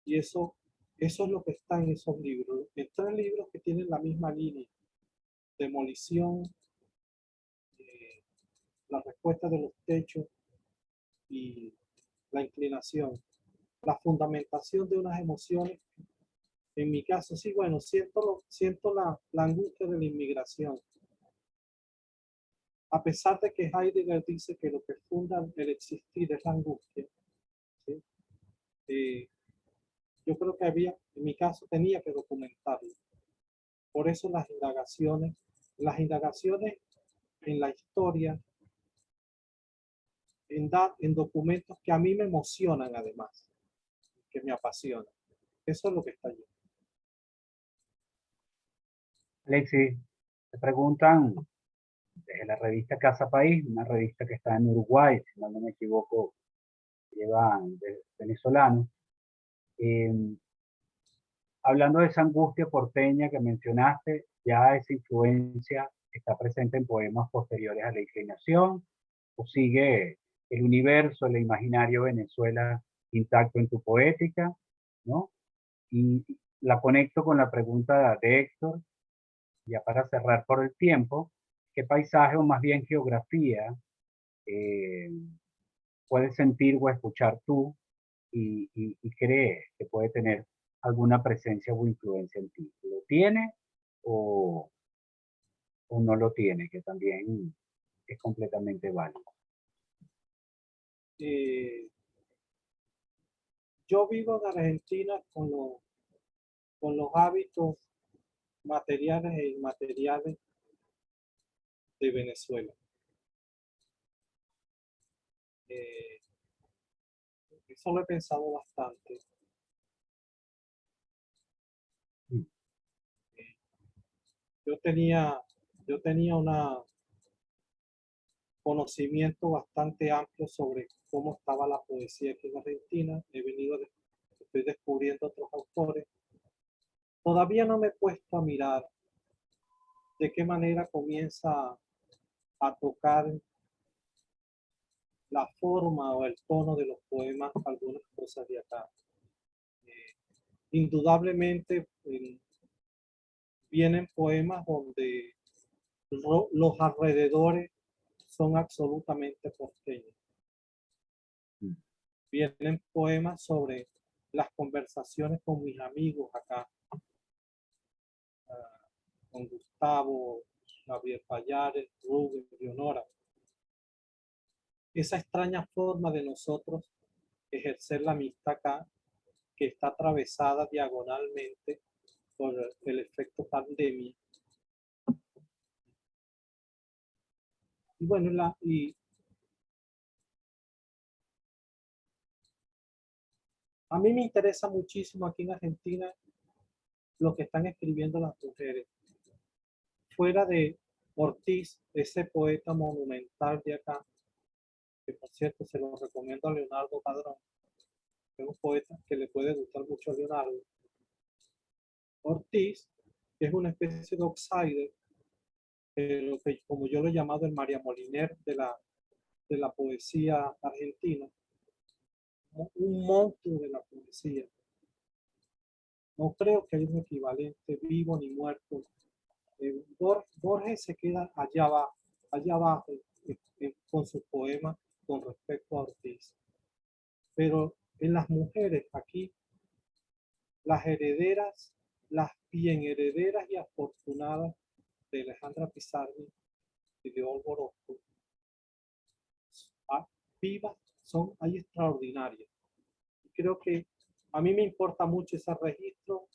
Y eso es lo que está en esos libros. En 3 libros que tienen la misma línea: Demolición, La respuesta de los techos y La inclinación. La fundamentación de unas emociones. En mi caso, sí, bueno, siento la angustia de la inmigración. A pesar de que Heidegger dice que lo que funda el existir es la angustia, ¿sí? Yo creo que en mi caso, tenía que documentarlo. Por eso las indagaciones en la historia, en documentos que a mí me emocionan además, que me apasionan. Eso es lo que está allí. Alexis, te preguntan desde la revista Casa País, una revista que está en Uruguay, si no me equivoco, llevan venezolanos, hablando de esa angustia porteña que mencionaste, ya esa influencia está presente en poemas posteriores a La inclinación, o sigue el universo, el imaginario Venezuela intacto en tu poética, ¿no? Y la conecto con la pregunta de Héctor, ya para cerrar por el tiempo: ¿qué paisaje o más bien geografía puedes sentir o escuchar tú y crees que puede tener alguna presencia o influencia en ti? ¿Lo tiene o, o no lo tiene? Que también es completamente válido. Yo vivo en Argentina con los hábitos materiales e inmateriales de Venezuela. Eso lo he pensado bastante. Yo tenía un conocimiento bastante amplio sobre cómo estaba la poesía aquí en Argentina. Estoy descubriendo otros autores. Todavía no me he puesto a mirar de qué manera comienza a tocar la forma o el tono de los poemas algunas cosas de acá. Indudablemente vienen poemas donde los alrededores son absolutamente porteños. Vienen poemas sobre las conversaciones con mis amigos acá, con Gustavo, Javier Payares, Rubén, Leonora. Esa extraña forma de nosotros ejercer la amistad acá, que está atravesada diagonalmente por el efecto pandemia. Y bueno, a mí me interesa muchísimo aquí en Argentina lo que están escribiendo las mujeres. Fuera de Ortiz, ese poeta monumental de acá, que por cierto se lo recomiendo a Leonardo Padrón, que es un poeta que le puede gustar mucho a Leonardo. Ortiz es una especie de outsider, pero que, como yo lo he llamado, el María Moliner de la poesía argentina, un monstruo de la poesía. No creo que haya un equivalente vivo ni muerto. Borges se queda allá abajo con sus poemas con respecto a Ortiz. pero en las mujeres aquí, las herederas, las bien herederas y afortunadas de Alejandra Pizarnik y de Olga Orozco, vivas, son ahí extraordinarias. Y creo que a mí me importa mucho ese registro.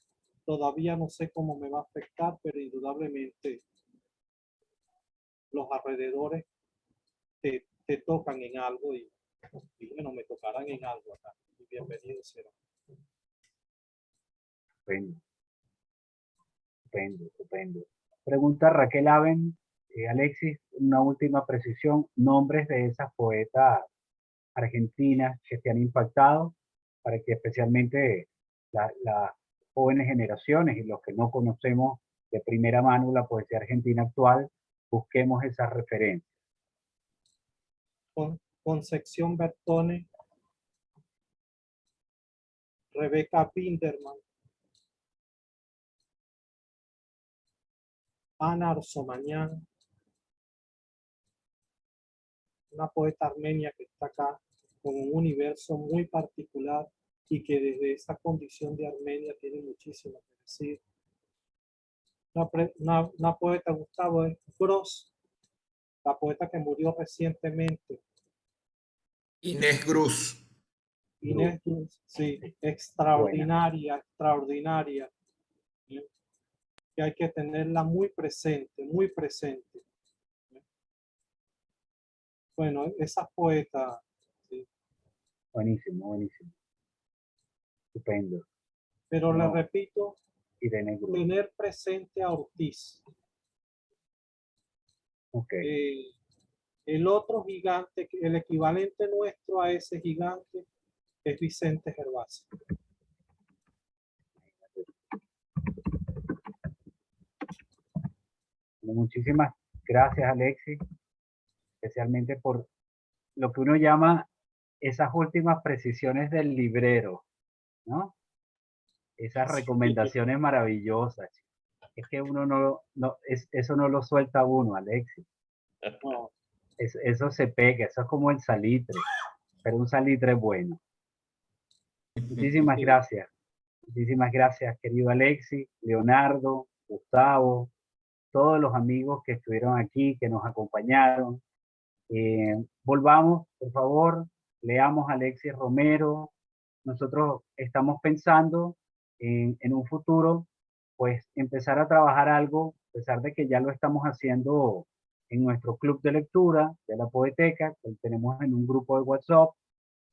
Todavía no sé cómo me va a afectar, pero indudablemente los alrededores te tocan en algo y bueno, me tocarán en algo acá. Y bienvenido será. Estupendo, estupendo, estupendo. Pregunta Raquel Aben, Alexis, una última precisión, nombres de esas poetas argentinas que te han impactado, para que especialmente las jóvenes generaciones y los que no conocemos de primera mano la poesía argentina actual, busquemos esas referencias. Concepción Bertone, Rebeca Binderman, Ana Arzomañán, una poeta armenia que está acá con un universo muy particular y que desde esa condición de Armenia tiene muchísimo que decir. Una poeta, Gustavo, es Gross, la poeta que murió recientemente. Inés Cruz. Inés Cruz, sí, extraordinaria, extraordinaria. Que hay que tenerla muy presente, muy presente. Bueno, esa poeta. Sí. Buenísimo, buenísimo. Estupendo. Pero No, le repito, Irene Cruz. tener presente a Ortiz. Okay. El otro gigante, el equivalente nuestro a ese gigante es Vicente Gervasio. Muchísimas gracias, Alexis, especialmente por lo que uno llama esas últimas precisiones del librero, ¿no? Esas recomendaciones maravillosas. Es que uno eso no lo suelta uno, Alexis. No. Eso se pega, eso es como el salitre, pero un salitre bueno. Muchísimas gracias. Muchísimas gracias, querido Alexis, Leonardo, Gustavo, todos los amigos que estuvieron aquí, que nos acompañaron. Volvamos, por favor, leamos a Alexis Romero. Nosotros estamos pensando en un futuro, pues empezar a trabajar algo, a pesar de que ya lo estamos haciendo en nuestro club de lectura de la Poeteca, que tenemos en un grupo de WhatsApp,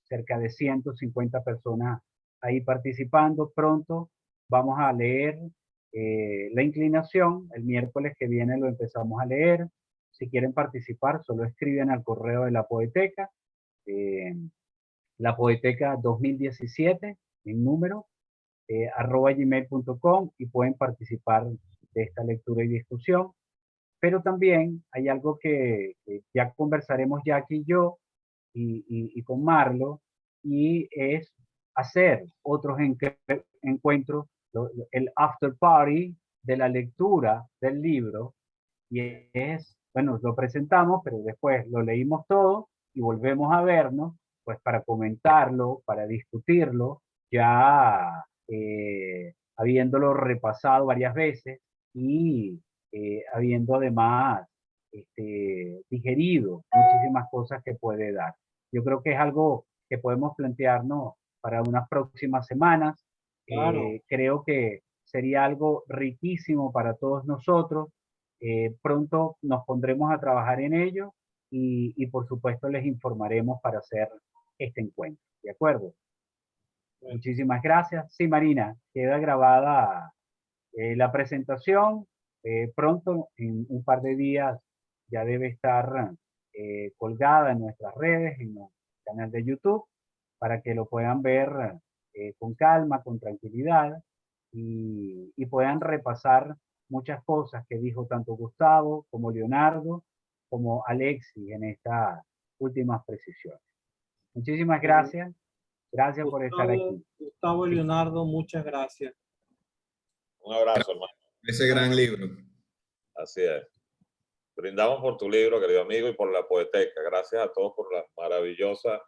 cerca de 150 personas ahí participando. Pronto vamos a leer La Inclinación, el miércoles que viene lo empezamos a leer. Si quieren participar, solo escriben al correo de la Poeteca, la Poeteca 2017, en número, @gmail.com, y pueden participar de esta lectura y discusión. Pero también hay algo que ya conversaremos Jackie y yo, y con Marlo, y es hacer otros encuentros, el after party de la lectura del libro, y es, bueno, lo presentamos, pero después lo leímos todo y volvemos a vernos, pues para comentarlo, para discutirlo, ya habiéndolo repasado varias veces y habiendo además digerido muchísimas cosas que puede dar. Yo creo que es algo que podemos plantearnos para unas próximas semanas. Claro. Creo que sería algo riquísimo para todos nosotros. Pronto nos pondremos a trabajar en ello y por supuesto les informaremos para hacer este encuentro. ¿De acuerdo? Bueno. Muchísimas gracias. Sí, Marina, queda grabada la presentación. Pronto, en un par de días, ya debe estar colgada en nuestras redes, en el canal de YouTube, para que lo puedan ver con calma, con tranquilidad, y puedan repasar muchas cosas que dijo tanto Gustavo como Leonardo, como Alexis en estas últimas precisiones. Muchísimas gracias. Gracias Gustavo, por estar aquí. Gustavo y Leonardo, muchas gracias. Un abrazo, hermano. Ese gran libro. Así es. Brindamos por tu libro, querido amigo, y por la Poeteca. Gracias a todos por la maravillosa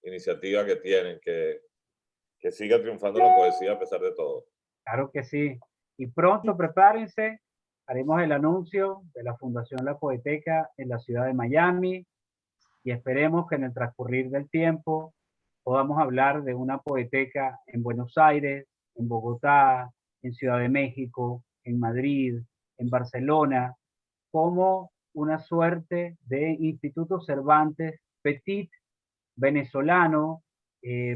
iniciativa que tienen, que siga triunfando la poesía a pesar de todo. Claro que sí. Y pronto prepárense, haremos el anuncio de la Fundación La Poeteca en la ciudad de Miami y esperemos que en el transcurrir del tiempo podamos hablar de una poeteca en Buenos Aires, en Bogotá, en Ciudad de México, en Madrid, en Barcelona, como una suerte de Instituto Cervantes Petit venezolano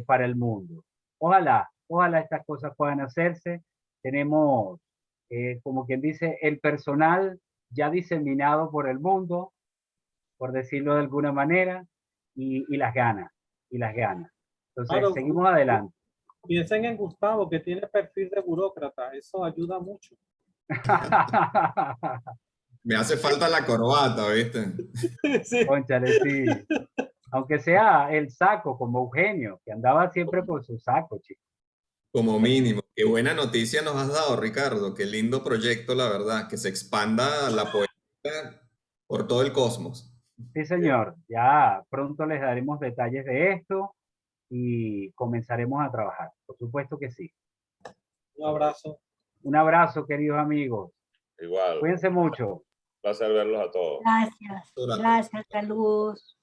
para el mundo. Ojalá estas cosas puedan hacerse. Tenemos, como quien dice, el personal ya diseminado por el mundo, por decirlo de alguna manera, y las ganas, Entonces, Claro, seguimos adelante. piensen en Gustavo, que tiene perfil de burócrata, eso ayuda mucho. Me hace falta la corbata, ¿viste? Sí. Cónchale, sí. Aunque sea el saco, como Eugenio, que andaba siempre con su saco, chicos. Como mínimo. Qué buena noticia nos has dado, Ricardo. Qué lindo proyecto, la verdad, que se expanda la poesía por todo el cosmos. Sí, señor. Ya pronto les daremos detalles de esto y comenzaremos a trabajar. Por supuesto que sí. Un abrazo. Un abrazo, queridos amigos. Igual. Cuídense mucho. Un placer verlos a todos. Gracias, gracias, saludos.